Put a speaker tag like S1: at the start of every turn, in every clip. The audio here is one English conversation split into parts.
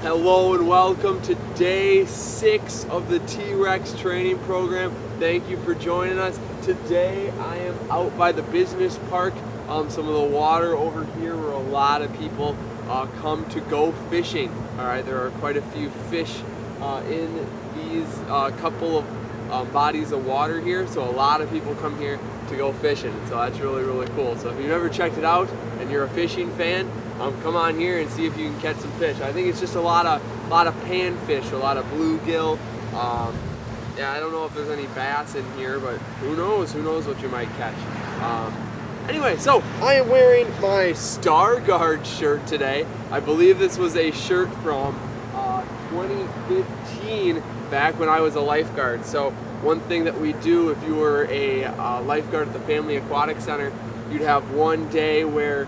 S1: Hello and welcome to day 6 of the T-Rex training program. Thank you for joining us. Today I am out by the business park. Some of the water over here where a lot of people come to go fishing. Alright, there are quite a few fish in these couple of bodies of water here, so a lot of people come here to go fishing, so that's really cool. So if you've never checked it out and you're a fishing fan, come on here and see if you can catch some fish. I think it's just a lot of panfish, a lot of bluegill. Yeah, I don't know if there's any bass in here, but who knows what you might catch. Anyway, so I am wearing my Stargard shirt today. I believe this was a shirt from 2015, back when I was a lifeguard. So one thing that we do, if you were a lifeguard at the Family Aquatic Center, you'd have one day where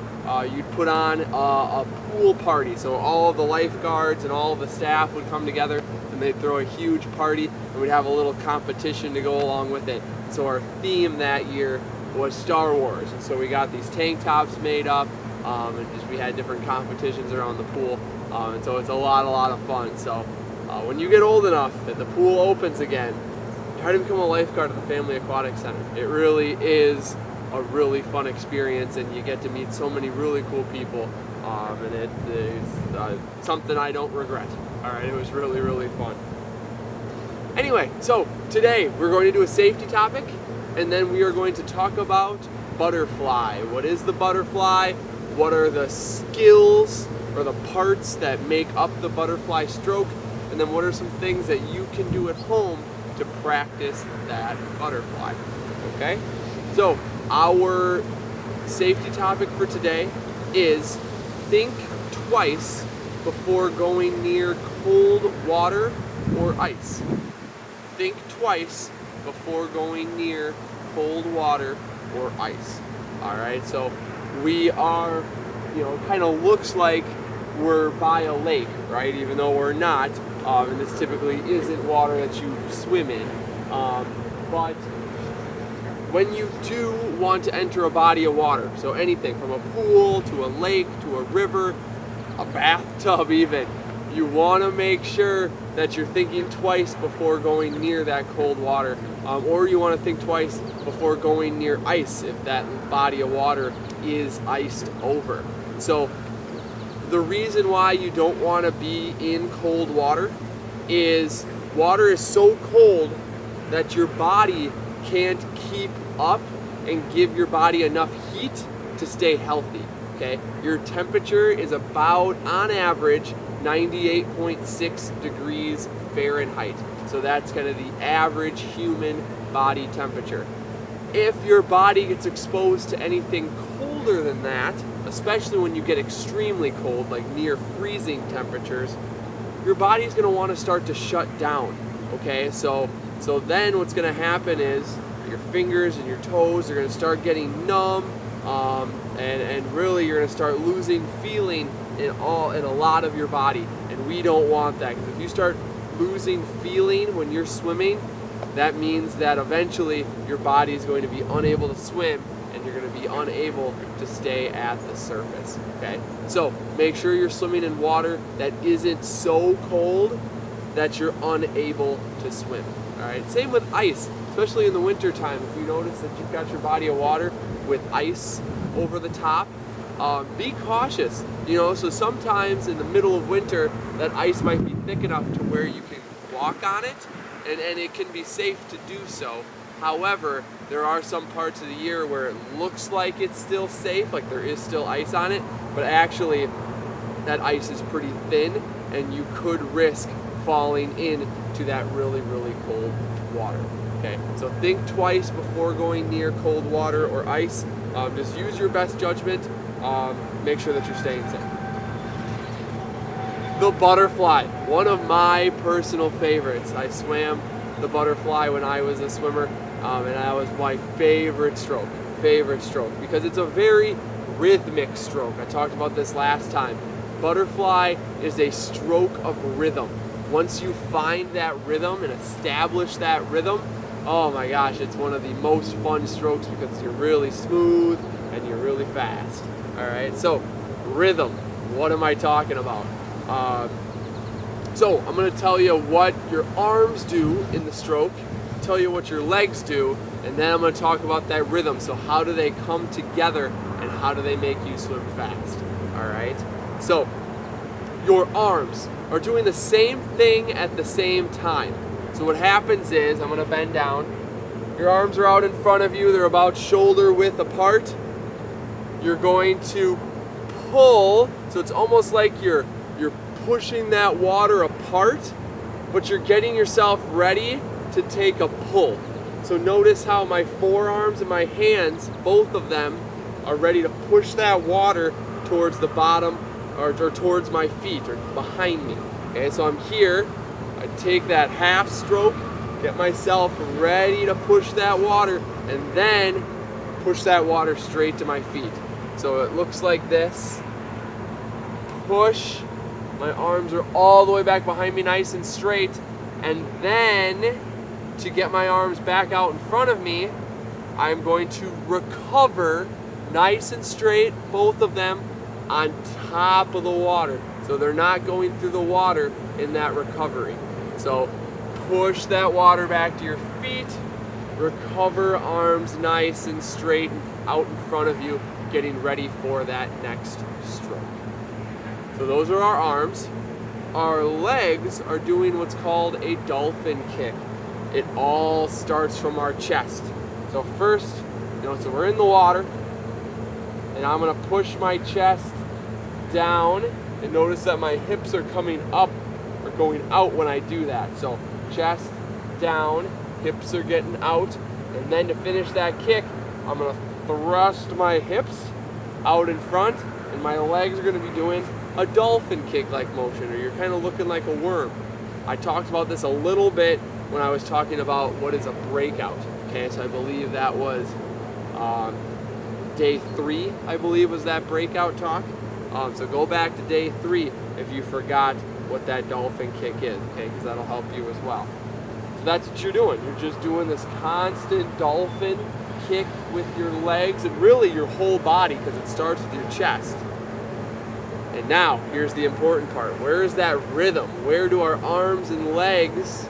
S1: you'd put on a pool party. So all of the lifeguards and all of the staff would come together and they'd throw a huge party, and we'd have a little competition to go along with it. So our theme that year was Star Wars, and so we got these tank tops made up, and we had different competitions around the pool, and so it's a lot of fun. So when you get old enough that the pool opens again, try to become a lifeguard at the Family Aquatic Center. It really is a really fun experience, and you get to meet so many really cool people, and it is something I don't regret. Alright, it was really fun. Anyway, so today we're going to do a safety topic, and then we are going to talk about butterfly. What is the butterfly? What are the skills or the parts that make up the butterfly stroke? And then what are some things that you can do at home to practice that butterfly? Okay? So our safety topic for today is think twice before going near cold water or ice. Think twice before going near cold water or ice. Alright, so we are, kind of looks like we're by a lake, right? Even though we're not, and this typically isn't water that you swim in. But when you do want to enter a body of water, so anything from a pool to a lake to a river, a bathtub even, you want to make sure that you're thinking twice before going near that cold water, or you want to think twice before going near ice if that body of water is iced over. So the reason why you don't want to be in cold water is water is so cold that your body can't keep up and give your body enough heat to stay healthy. Okay, your temperature is about, on average, 98.6 degrees Fahrenheit. So that's kind of the average human body temperature. If your body gets exposed to anything colder than that, especially when you get extremely cold, like near freezing temperatures, your body's going to want to start to shut down. Okay, so then what's going to happen is your fingers and your toes are going to start getting numb, and really you're going to start losing feeling in a lot of your body, and we don't want that, because if you start losing feeling when you're swimming, that means that eventually your body is going to be unable to swim, and you're going to be unable to stay at the surface. Okay, so make sure you're swimming in water that isn't so cold that you're unable to swim. All right, same with ice, especially in the winter time. If you notice that you've got your body of water with ice over the top, be cautious. So sometimes in the middle of winter, that ice might be thick enough to where you can walk on it, and it can be safe to do so. However, there are some parts of the year where it looks like it's still safe, like there is still ice on it, but actually that ice is pretty thin, and you could risk falling into that really cold water. Okay, so think twice before going near cold water or ice. Just use your best judgment. Make sure that you're staying safe. The butterfly, one of my personal favorites. I swam the butterfly when I was a swimmer, and that was my favorite stroke, because it's a very rhythmic stroke. I talked about this last time. Butterfly is a stroke of rhythm. Once you find that rhythm and establish that rhythm, oh my gosh, it's one of the most fun strokes because you're really smooth and you're really fast. All right, so rhythm, what am I talking about? So I'm going to tell you what your arms do in the stroke, tell you what your legs do, and then I'm going to talk about that rhythm. So how do they come together and how do they make you swim fast? All right. So your arms are doing the same thing at the same time. So what happens is, I'm going to bend down. Your arms are out in front of you. They're about shoulder width apart. You're going to pull. So it's almost like you're pushing that water apart, but you're getting yourself ready to take a pull. So notice how my forearms and my hands, both of them, are ready to push that water towards the bottom or towards my feet or behind me. Okay, so I'm here, I take that half stroke, get myself ready to push that water, and then push that water straight to my feet. So it looks like this. Push. My arms are all the way back behind me, nice and straight. And then, to get my arms back out in front of me, I'm going to recover nice and straight, both of them on top of the water. So they're not going through the water in that recovery. So push that water back to your feet, recover arms nice and straight out in front of you, getting ready for that next stroke. So those are our arms. Our legs are doing what's called a dolphin kick. It all starts from our chest. So first, so we're in the water, and I'm gonna push my chest down, and notice that my hips are coming up or going out when I do that. So chest down, hips are getting out, and then to finish that kick, I'm gonna thrust my hips out in front, and my legs are gonna be doing a dolphin kick-like motion, or you're kind of looking like a worm. I talked about this a little bit when I was talking about what is a breakout. Okay, so I believe that was day 3, I believe was that breakout talk. So go back to day 3 if you forgot what that dolphin kick is, okay, because that'll help you as well. So that's what you're doing. You're just doing this constant dolphin kick with your legs and really your whole body, because it starts with your chest. And now, here's the important part. Where is that rhythm? Where do our arms and legs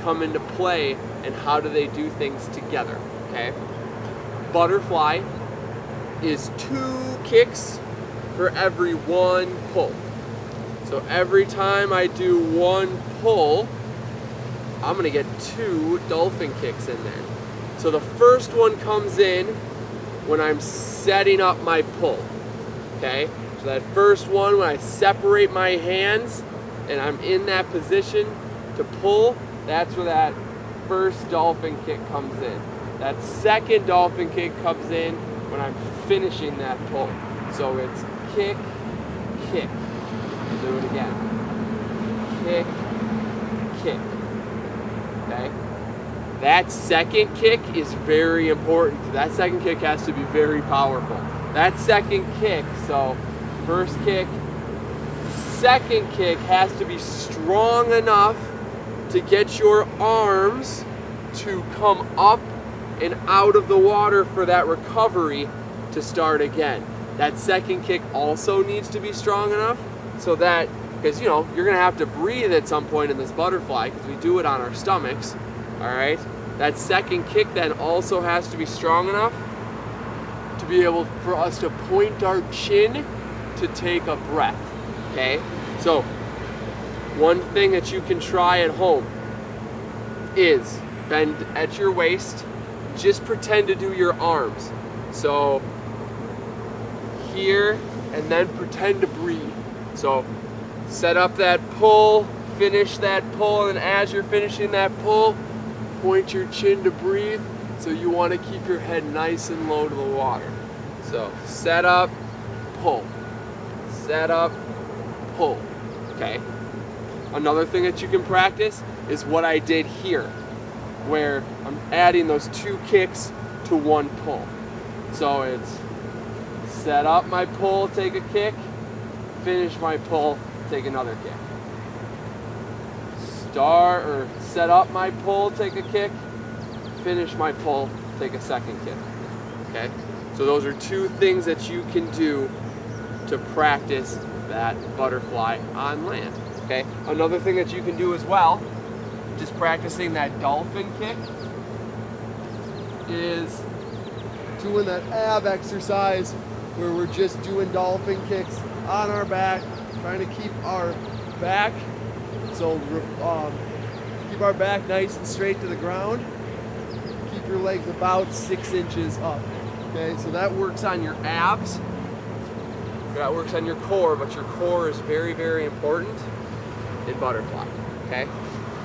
S1: come into play, and how do they do things together? Okay? Butterfly is 2 kicks for every 1 pull. So every time I do 1 pull, I'm gonna get 2 dolphin kicks in there. So the first one comes in when I'm setting up my pull. Okay? So that first one, when I separate my hands and I'm in that position to pull, that's where that first dolphin kick comes in. That second dolphin kick comes in when I'm finishing that pull. So it's kick, kick. I'll do it again. Kick, kick. Okay? That second kick is very important. That second kick has to be very powerful. That second kick, so first kick, second kick has to be strong enough to get your arms to come up and out of the water for that recovery to start again. That second kick also needs to be strong enough so that, because you're gonna have to breathe at some point in this butterfly, because we do it on our stomachs, all right? That second kick then also has to be strong enough to be able for us to point our chin to take a breath, okay? So one thing that you can try at home is bend at your waist, just pretend to do your arms. So here, and then pretend to breathe. So set up that pull, finish that pull, and as you're finishing that pull, point your chin to breathe. So you want to keep your head nice and low to the water. So set up, pull. Set up, pull. Okay. Another thing that you can practice is what I did here, where I'm adding those 2 kicks to 1 pull. So it's set up my pull, take a kick, finish my pull, take another kick. Set up my pull, take a kick, finish my pull, take a second kick. Okay? So those are 2 things that you can do to practice that butterfly on land. Okay. Another thing that you can do as well, just practicing that dolphin kick, is doing that ab exercise where we're just doing dolphin kicks on our back, trying to keep our back, keep our back nice and straight to the ground. Keep your legs about 6 inches up. Okay, so that works on your abs. That works on your core, but your core is very, very important in butterfly. Okay?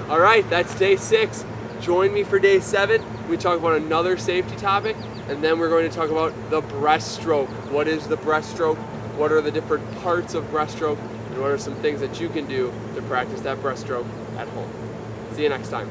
S1: All right, that's day 6. Join me for day 7. We talk about another safety topic, and then we're going to talk about the breaststroke. What is the breaststroke? What are the different parts of breaststroke? And what are some things that you can do to practice that breaststroke at home? See you next time.